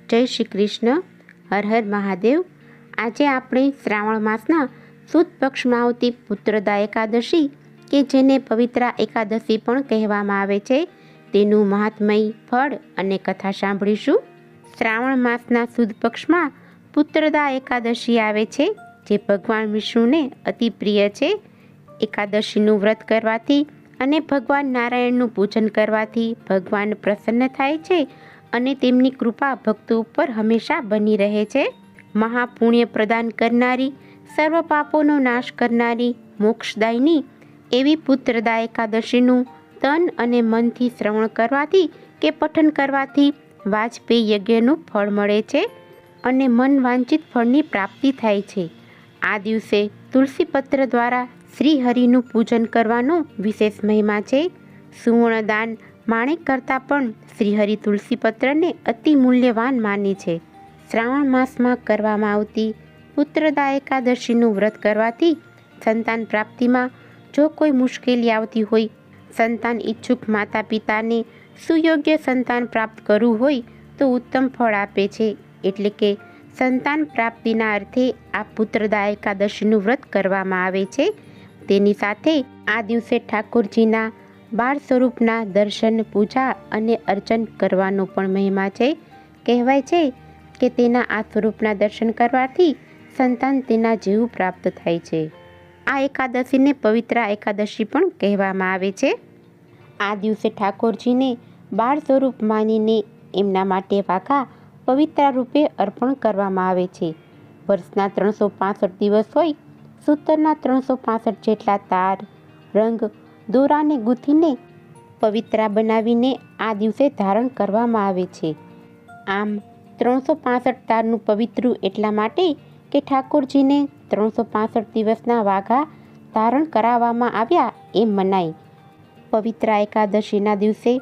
જય શ્રી કૃષ્ણ. હર હર મહાદેવ. આજે આપણે શ્રાવણ માસના સુદ પક્ષમાં આવતી પુત્રદા એકાદશી કે જેને પવિત્રા એકાદશી પણ કહેવામાં આવે છે તેનું મહાત્મય ફળ અને કથા સાંભળીશું. શ્રાવણ માસના સુદ પક્ષમાં પુત્રદા એકાદશી આવે છે જે ભગવાન વિષ્ણુને અતિ પ્રિય છે. એકાદશીનું વ્રત કરવાથી અને ભગવાન નારાયણનું પૂજન કરવાથી ભગવાન પ્રસન્ન થાય છે અને તેમની કૃપા ભક્તો ઉપર હંમેશા બની રહે છે. મહાપુણ્ય પ્રદાન કરનારી, સર્વ પાપોનો નાશ કરનારી, મોક્ષદાયની એવી પુત્રદા એકાદશીનું તન અને મનથી શ્રવણ કરવાથી કે પઠન કરવાથી વાજપેયી યજ્ઞનું ફળ મળે છે અને મન વાંચિત ફળની પ્રાપ્તિ થાય છે. આ દિવસે તુલસીપત્ર દ્વારા શ્રી હરિનું પૂજન કરવાનો વિશેષ મહિમા છે. સુવર્ણદાન માણેક કરતાં પણ શ્રીહરિ તુલસીપત્રને અતિ મૂલ્યવાન માને છે. શ્રાવણ માસમાં કરવામાં આવતી પુત્રદા એકાદશીનું વ્રત કરવાથી સંતાન પ્રાપ્તિમાં જો કોઈ મુશ્કેલી આવતી હોય, સંતાન ઈચ્છુક માતા પિતાને સુયોગ્ય સંતાન પ્રાપ્ત કરવું હોય તો ઉત્તમ ફળ આપે છે. એટલે કે સંતાન પ્રાપ્તિના અર્થે આ પુત્રદા એકાદશીનું વ્રત કરવામાં આવે છે. તેની સાથે આ દિવસે ઠાકોરજીના બાળ સ્વરૂપના દર્શન, પૂજા અને અર્ચન કરવાનો પણ મહિમા છે. કહેવાય છે કે તેના આ સ્વરૂપના દર્શન કરવાથી સંતાન તેના જેવું પ્રાપ્ત થાય છે. આ એકાદશીને પવિત્રા એકાદશી પણ કહેવામાં આવે છે. આ દિવસે ઠાકોરજીને બાળ સ્વરૂપ માનીને એમના માટે વાઘા પવિત્ર રૂપે અર્પણ કરવામાં આવે છે. વર્ષના 365 દિવસ હોય, સૂતરના 365 જેટલા તાર, રંગ, દોરાને ગૂંથીને પવિત્રા બનાવીને આ દિવસે ધારણ કરવામાં આવે છે. આમ 365 તારનું પવિત્રું એટલા માટે કે ઠાકોરજીને 365 દિવસના વાઘા ધારણ કરાવવામાં આવ્યા એમ મનાય. પવિત્રા એકાદશીના દિવસે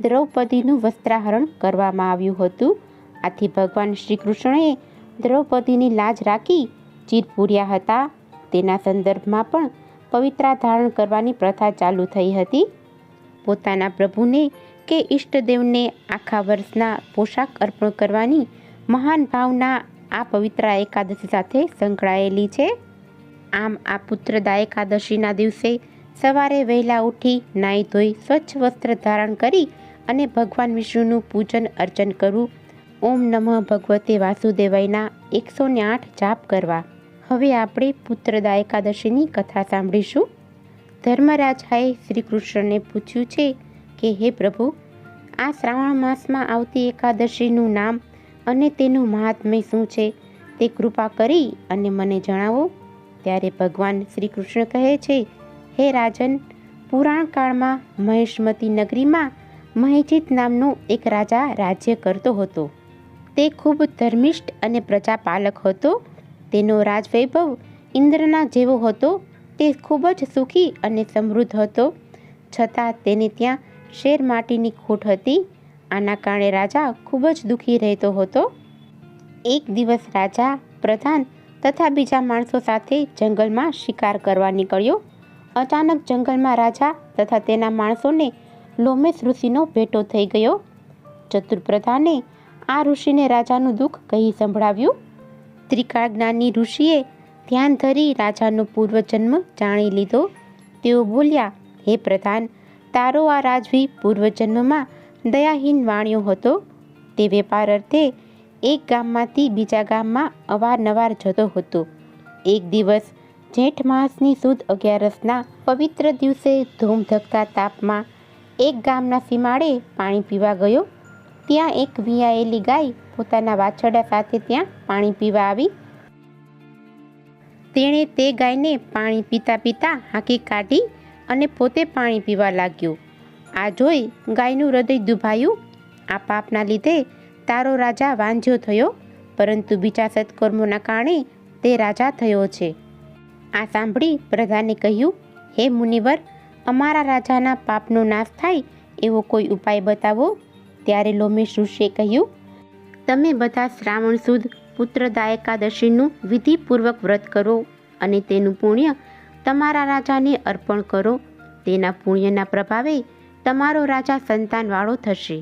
દ્રૌપદીનું વસ્ત્રાહરણ કરવામાં આવ્યું હતું. આથી ભગવાન શ્રી કૃષ્ણએ દ્રૌપદીની લાજ રાખી ચીર પૂર્યા હતા. તેના સંદર્ભમાં પણ પવિત્રા ધારણ કરવાની પ્રથા ચાલુ થઈ હતી. પોતાના પ્રભુને કે ઈષ્ટદેવને આખા વર્ષના પોશાક અર્પણ કરવાની મહાન ભાવના આ પવિત્રા એકાદશી સાથે સંકળાયેલી છે. આમ આ પુત્રદા એકાદશીના દિવસે સવારે વહેલા ઉઠી નાહી ધોઈ સ્વચ્છ વસ્ત્ર ધારણ કરી અને ભગવાન વિષ્ણુનું પૂજન અર્ચન કરવું. ઓમ નમઃ ભગવતે વાસુદેવાયના 108 જાપ કરવા. હવે આપણે પુત્રદા એકાદશીની કથા સાંભળીશું. ધર્મરાજાએ શ્રી કૃષ્ણને પૂછ્યું છે કે હે પ્રભુ, આ શ્રાવણ માસમાં આવતી એકાદશીનું નામ અને તેનું મહાત્મ્ય શું છે તે કૃપા કરી અને મને જણાવો. ત્યારે ભગવાન શ્રી કૃષ્ણ કહે છે, હે રાજન, પુરાણ કાળમાં મહેશમતી નગરીમાં મહેજીત નામનો એક રાજા રાજ્ય કરતો હતો. તે ખૂબ ધર્મિષ્ઠ અને પ્રજાપાલક હતો. તેનો રાજવૈભવ ઇન્દ્રના જેવો હતો. તે ખૂબ જ સુખી અને સમૃદ્ધ હતો. છતાં તેને ત્યાં શેર માટીની ખોટ હતી. આના કારણે રાજા ખૂબ જ દુઃખી રહેતો હતો. એક દિવસ રાજા, પ્રધાન તથા બીજા માણસો સાથે જંગલમાં શિકાર કરવા નીકળ્યો. અચાનક જંગલમાં રાજા તથા તેના માણસોને લોમેશ ઋષિનો ભેટો થઈ ગયો. ચતુર પ્રધાને આ ઋષિને રાજાનું દુઃખ કહી સંભળાવ્યું. ત્રિકાળ જ્ઞાની ઋષિએ ધ્યાન ધરી રાજાનો પૂર્વજન્મ જાણી લીધો. તેઓ બોલ્યા, હે પ્રધાન, તારો આ રાજવી પૂર્વજન્મમાં દયાહીન વાણિયો હતો. તે વેપાર અર્થે એક ગામમાંથી બીજા ગામમાં અવારનવાર જતો હતો. એક દિવસ જેઠ માસની સુદ 11ના પવિત્ર દિવસે ધૂમધકતા તાપમાં એક ગામના સીમાડે પાણી પીવા ગયો. ત્યાં એક વિયાયેલી ગાય પોતાના વાછરડા સાથે ત્યાં પાણી પીવા આવી. તેણે તે ગાયને પાણી પીતા પીતા હાંકી કાઢી અને પોતે પાણી પીવા લાગ્યો. આ જોઈ ગાયનું હૃદય દુભાયું. આ પાપના લીધે તારો રાજા વાંઝ્યો થયો, પરંતુ બીજા સત્કર્મોના કારણે તે રાજા થયો છે. આ સાંભળી પ્રધાને કહ્યું, હે મુનિવર, અમારા રાજાના પાપનો નાશ થાય એવો કોઈ ઉપાય બતાવો. ત્યારે લોમેશ ઋષિએ કહ્યું, તમે બધા શ્રાવણ સુદ પુત્રદા એકાદશીનું વિધિપૂર્વક વ્રત કરો અને તેનું પુણ્ય તમારા રાજાને અર્પણ કરો. તેના પુણ્યના પ્રભાવે તમારો રાજા સંતાનવાળો થશે.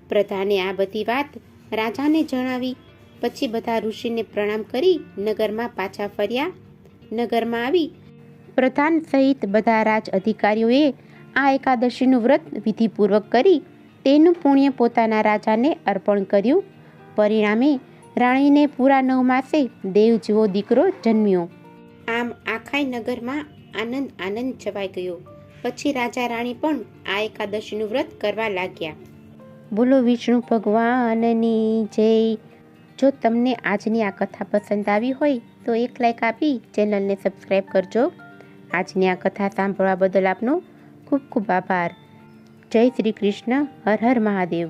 પ્રધાને આ બધી વાત રાજાને જણાવી પછી બધા ઋષિને પ્રણામ કરી નગરમાં પાછા ફર્યા. નગરમાં આવી પ્રધાન સહિત બધા રાજ અધિકારીઓએ આ એકાદશીનું વ્રત વિધિપૂર્વક કરી તેનું પુણ્ય પોતાના રાજાને અર્પણ કર્યું. પરિણામે રાણીને પૂરા 9 માસે દેવ જેવો દીકરો જન્મ્યો. આમ આખાય નગરમાં આનંદ આનંદ છવાઈ ગયો. પછી રાજા રાણી પણ આ એકાદશીનું વ્રત કરવા લાગ્યા. બોલો વિષ્ણુ ભગવાનની જય. જો તમને આજની આ કથા પસંદ આવી હોય તો એક લાઈક આપી ચેનલને સબસ્ક્રાઈબ કરજો. આજની આ કથા સાંભળવા બદલ આપનો ખૂબ ખૂબ આભાર. જય શ્રી કૃષ્ણ. હર હર મહાદેવ.